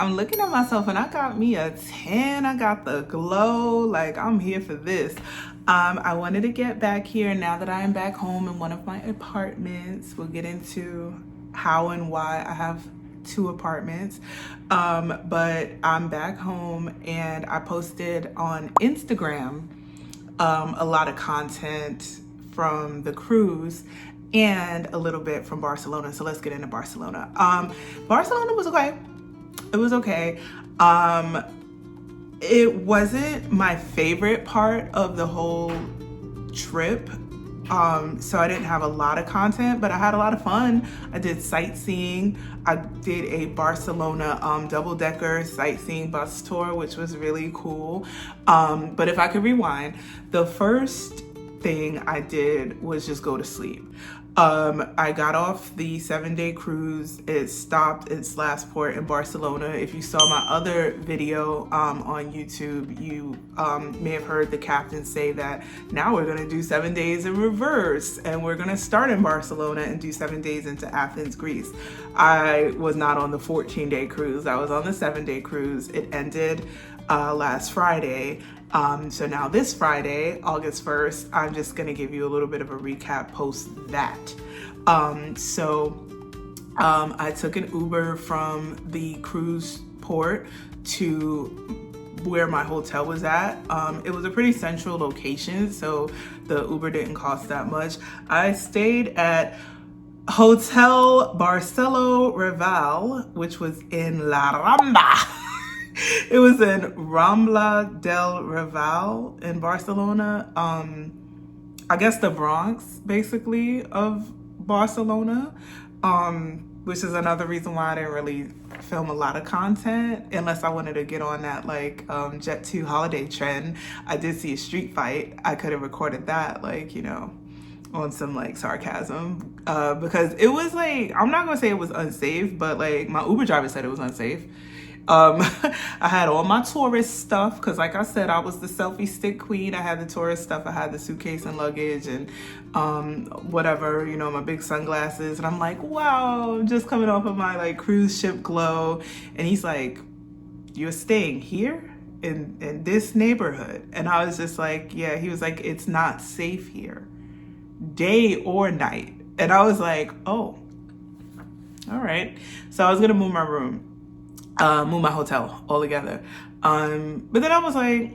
I'm looking at myself and I got me a 10. I got the glow. Like, I'm here for this. I wanted to get back here now that I am back home in one of my apartments. We'll get into how and why I have two apartments. But I'm back home and I posted on Instagram a lot of content from the cruise and a little bit from Barcelona. So let's get into Barcelona. Barcelona was okay. It was okay. It wasn't my favorite part of the whole trip. So I didn't have a lot of content, but I had a lot of fun. I did sightseeing. I did a Barcelona double-decker sightseeing bus tour, which was really cool. But if I could rewind, the first thing I did was just go to sleep. I got off the 7-day cruise. It stopped its last port in Barcelona. If you saw my other video on YouTube, you may have heard the captain say that now we're gonna do 7 days in reverse and we're gonna start in Barcelona and do 7 days into Athens, Greece. I was not on the 14-day cruise. I was on the 7-day cruise. It ended last Friday. So now this Friday, August 1st, I'm just gonna give you a little bit of a recap post that. I took an Uber from the cruise port to where my hotel was at. It was a pretty central location, so the Uber didn't cost that much. I stayed at Hotel Barcelo Raval, which was in La Rambla. It was in Rambla del Raval in Barcelona. I guess the Bronx, basically, of Barcelona, which is another reason why I didn't really film a lot of content unless I wanted to get on that like Jet 2 holiday trend. I did see a street fight. I could have recorded that, like, you know, on some like sarcasm, because it was like, I'm not gonna say it was unsafe, but like my Uber driver said it was unsafe. I had all my tourist stuff because, like I said, I was the selfie stick queen. I had the tourist stuff. I had the suitcase and luggage and whatever, you know, my big sunglasses. And I'm like, wow, just coming off of my like cruise ship glow. And he's like, you're staying here in this neighborhood? And I was just like, yeah. He was like, it's not safe here, day or night. And I was like, oh, all right. So I was gonna move my room. Move my hotel altogether. But then I was like,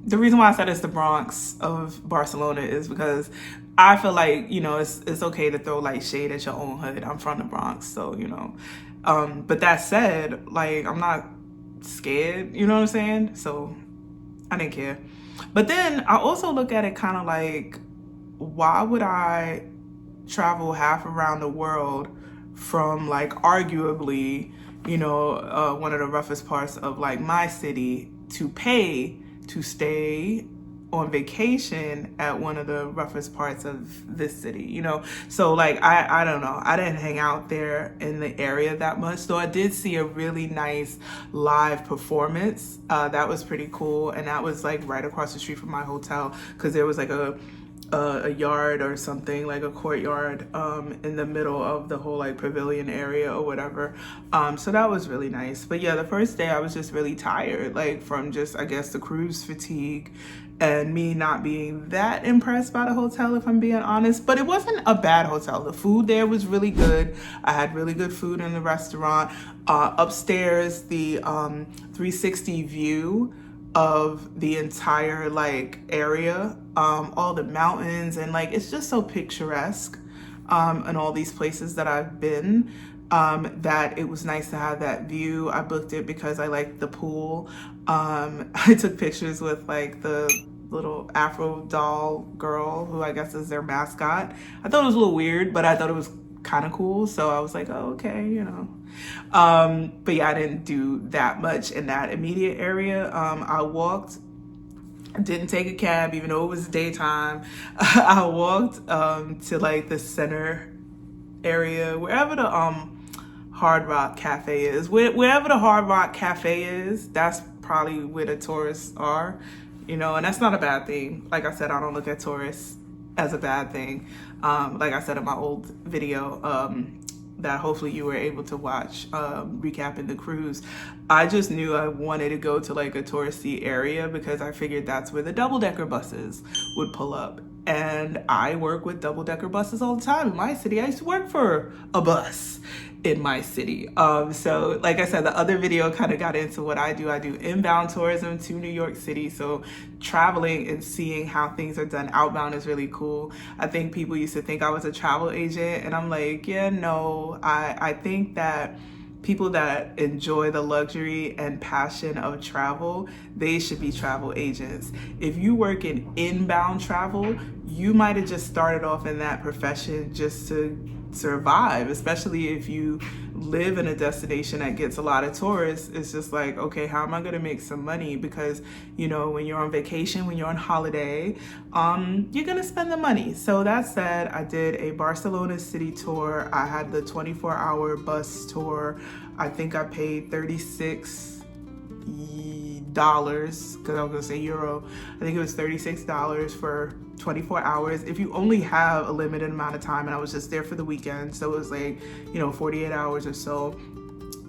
the reason why I said it's the Bronx of Barcelona is because I feel like, you know, it's okay to throw like shade at your own hood. I'm from the Bronx, so, you know. But that said, like, I'm not scared, you know what I'm saying? So I didn't care. But then I also look at it kind of like, why would I travel half around the world from like arguably, you know, one of the roughest parts of like my city to pay to stay on vacation at one of the roughest parts of this city, you know? So like, I don't know. I didn't hang out there in the area that much, though I did see a really nice live performance. That was pretty cool. And that was like right across the street from my hotel, because there was like a yard or something, like a courtyard in the middle of the whole like pavilion area or whatever. So that was really nice. But yeah, the first day I was just really tired, like from just, I guess, the cruise fatigue and me not being that impressed by the hotel, if I'm being honest. But it wasn't a bad hotel. The food there was really good. I had really good food in the restaurant. Upstairs, the 360 view of the entire like area, all the mountains, and like it's just so picturesque in all these places that I've been, that it was nice to have that view. I booked it because I liked the pool. I took pictures with like the little Afro doll girl who I guess is their mascot. I thought it was a little weird, but I thought it was kind of cool, so I was like, oh, okay, you know. But yeah, I didn't do that much in that immediate area. I walked, didn't take a cab even though it was daytime. I walked to like the center area, wherever the Hard Rock Cafe is. Wherever the Hard Rock Cafe is, that's probably where the tourists are, you know, and that's not a bad thing. Like I said, I don't look at tourists as a bad thing. Like I said in my old video, that hopefully you were able to watch, recapping the cruise. I just knew I wanted to go to like a touristy area because I figured that's where the double-decker buses would pull up. And I work with double-decker buses all the time in my city. I used to work for a bus in my city. So like I said, the other video kind of got into what I do. I do inbound tourism to New York City. So traveling and seeing how things are done outbound is really cool. I think people used to think I was a travel agent, and I'm like, yeah, no, I think that people that enjoy the luxury and passion of travel, they should be travel agents. If you work in inbound travel, you might have just started off in that profession just to survive, especially if you live in a destination that gets a lot of tourists. It's just like, okay, how am I going to make some money? Because, you know, when you're on vacation, when you're on holiday, you're going to spend the money. So that said, I did a Barcelona city tour. I had the 24-hour bus tour. I think I paid $36 because I was gonna say euro. I think it was $36 for 24 hours. If you only have a limited amount of time, and I was just there for the weekend, so it was like, you know, 48 hours or so.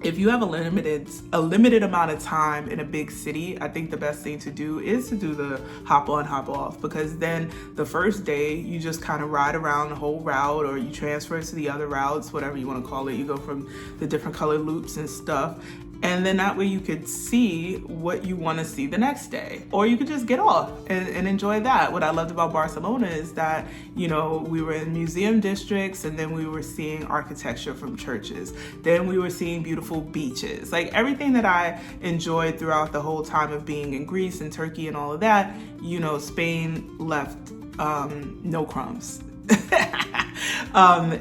If you have a limited amount of time in a big city, I think the best thing to do is to do the hop on, hop off, because then the first day you just kind of ride around the whole route, or you transfer to the other routes, whatever you want to call it. You go from the different color loops and stuff. And then that way you could see what you want to see the next day, or you could just get off and enjoy that. What I loved about Barcelona is that, you know, we were in museum districts, and then we were seeing architecture from churches. Then we were seeing beautiful beaches, like everything that I enjoyed throughout the whole time of being in Greece and Turkey and all of that. You know, Spain left no crumbs.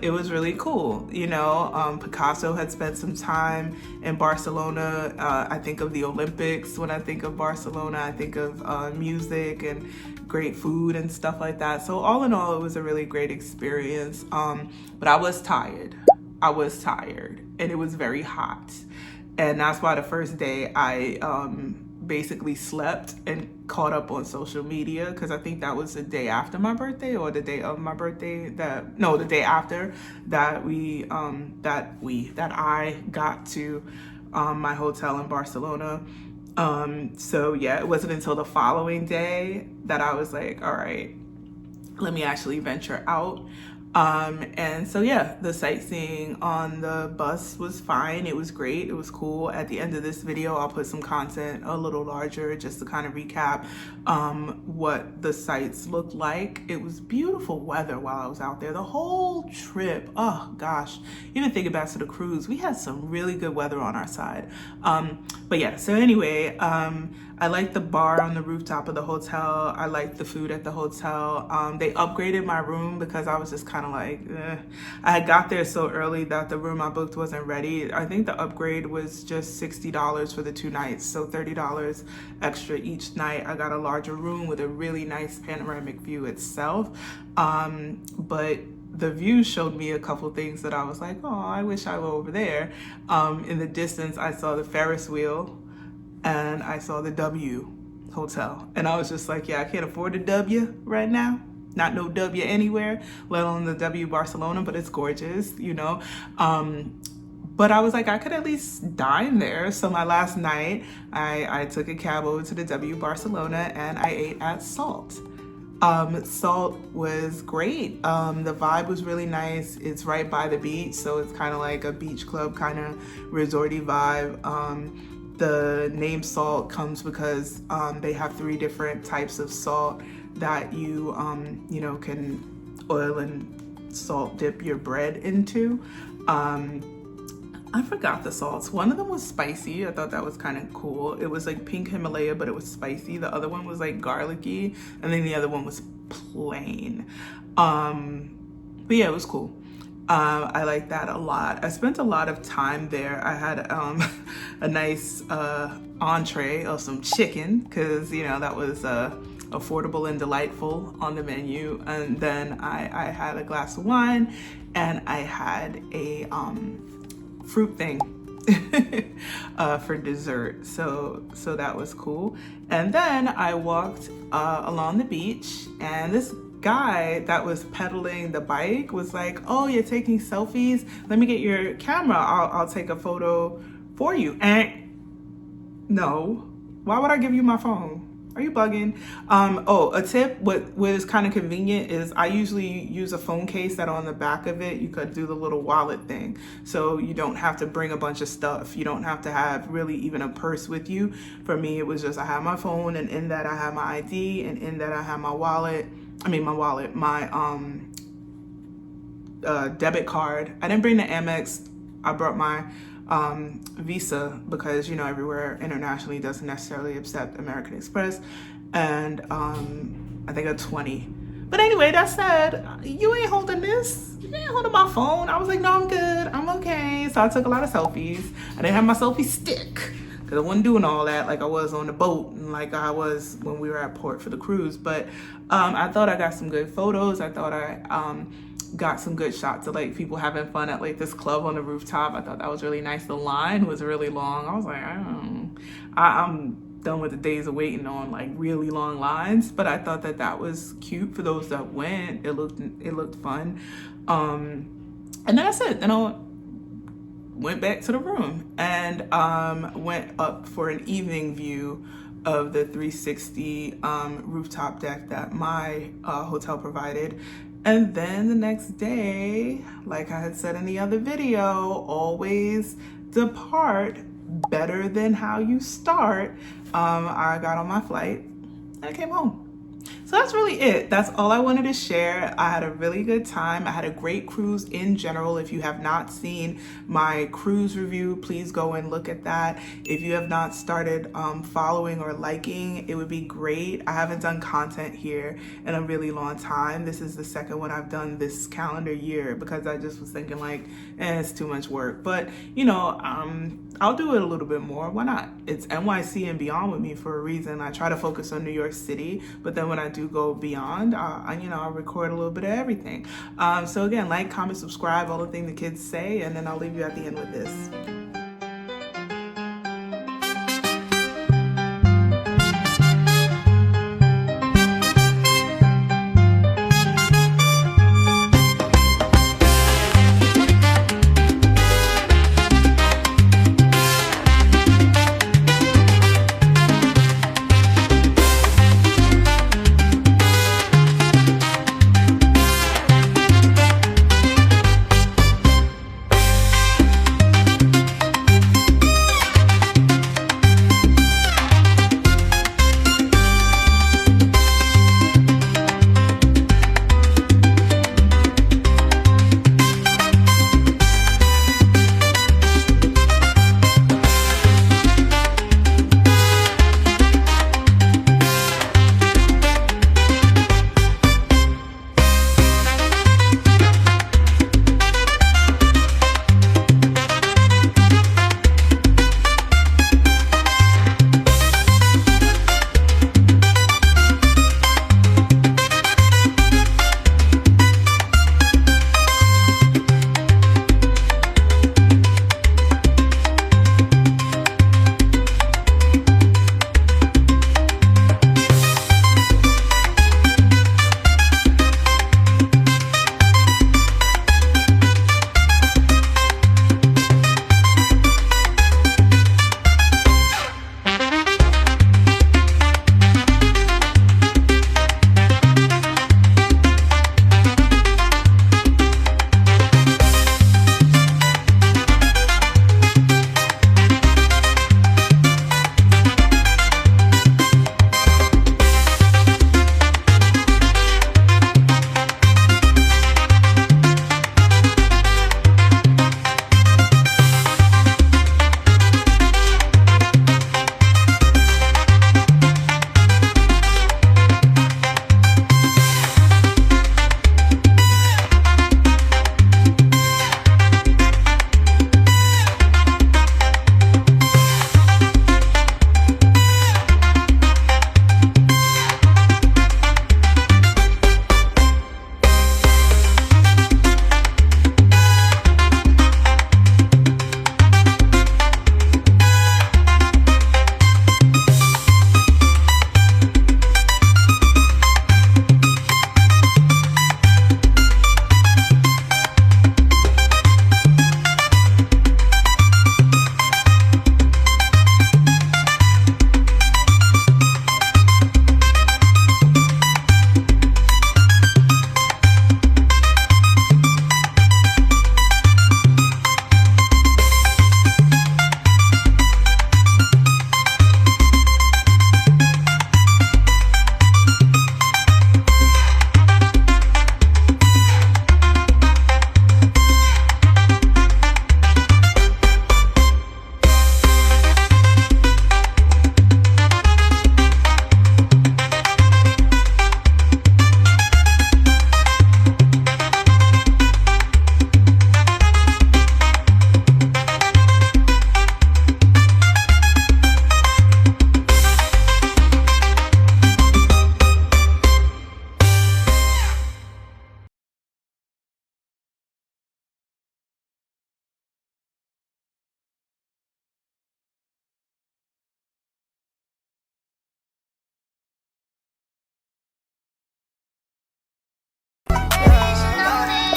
It was really cool. You know, Picasso had spent some time in Barcelona. I think of the Olympics when I think of Barcelona. I think of music and great food and stuff like that. So all in all, it was a really great experience. But I was tired. And it was very hot. And that's why the first day I basically slept and caught up on social media, because I think that was the day after my birthday, or the day of my birthday, the day after that I got to my hotel in Barcelona. So yeah, it wasn't until the following day that I was like, all right, let me actually venture out. And so yeah, the sightseeing on the bus was fine. It was great. It was cool. At the end of this video, I'll put some content a little larger just to kind of recap what the sights looked like. It was beautiful weather while I was out there. The whole trip, oh gosh, even thinking back to the cruise, we had some really good weather on our side. But yeah, so anyway, I liked the bar on the rooftop of the hotel. I liked the food at the hotel. They upgraded my room because I was just kind of like, I had got there so early that the room I booked wasn't ready. I think the upgrade was just $60 for the 2 nights, so $30 extra each night. I got a larger room with a really nice panoramic view itself. But the view showed me a couple things that I was like, oh, I wish I were over there. In the distance, I saw the Ferris wheel, and I saw the W hotel. And I was just like, yeah, I can't afford a W right now. Not no W anywhere, let alone the W Barcelona, but it's gorgeous, you know. But I was like, I could at least dine there. So my last night, I took a cab over to the W Barcelona, and I ate at Salt. Salt was great. The vibe was really nice. It's right by the beach, so it's kind of like a beach club kind of resorty vibe. The name Salt comes because they have 3 different types of salt that you know, can oil and salt dip your bread into. I forgot the salts. One of them was spicy. I thought that was kind of cool. It was like pink Himalaya, but it was spicy. The other one was like garlicky, and then the other one was plain. But yeah, it was cool. I like that a lot. I spent a lot of time there. I had a nice entree of some chicken, because, you know, that was affordable and delightful on the menu. And then I had a glass of wine, and I had a fruit thing for dessert. So that was cool. And then I walked along the beach, and this guy that was pedaling the bike was like, oh, you're taking selfies? Let me get your camera. I'll take a photo for you. And no, why would I give you my phone? Are you bugging? Oh, a tip, what is kind of convenient is I usually use a phone case that on the back of it, you could do the little wallet thing. So you don't have to bring a bunch of stuff. You don't have to have really even a purse with you. For me, it was just, I have my phone, and in that I have my ID, and in that I have my wallet, my debit card. I didn't bring the Amex. I brought my Visa because, you know, everywhere internationally doesn't necessarily accept American Express, and I think a 20. But anyway, that said, you ain't holding this. You ain't holding my phone. I was like, no, I'm good. I'm okay. So I took a lot of selfies. I didn't have my selfie stick because I wasn't doing all that like I was on the boat and like I was when we were at port for the cruise. But I thought I got some good photos. I thought I got some good shots of like people having fun at like this club on the rooftop. I thought that was really nice. The line was really long. I was like, I'm done with the days of waiting on like really long lines, but I thought that was cute for those that went. It looked fun. And that's it. Then I went back to the room and went up for an evening view of the 360 rooftop deck that my hotel provided. And then the next day, like I had said in the other video, always depart better than how you start. I got on my flight and I came home. So that's really it. That's all I wanted to share. I had a really good time. I had a great cruise in general. If you have not seen my cruise review, please go and look at that. If you have not started following or liking, it would be great. I haven't done content here in a really long time. This is the second one I've done this calendar year because I just was thinking like, it's too much work. But you know, I'll do it a little bit more. Why not? It's NYC and beyond with me for a reason. I try to focus on New York City, but then when I do go beyond, I'll record a little bit of everything. So again, like, comment, subscribe, all the things the kids say, and then I'll leave you at the end with this.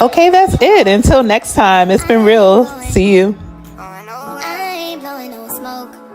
Okay, that's it. Until next time, it's been real. See you.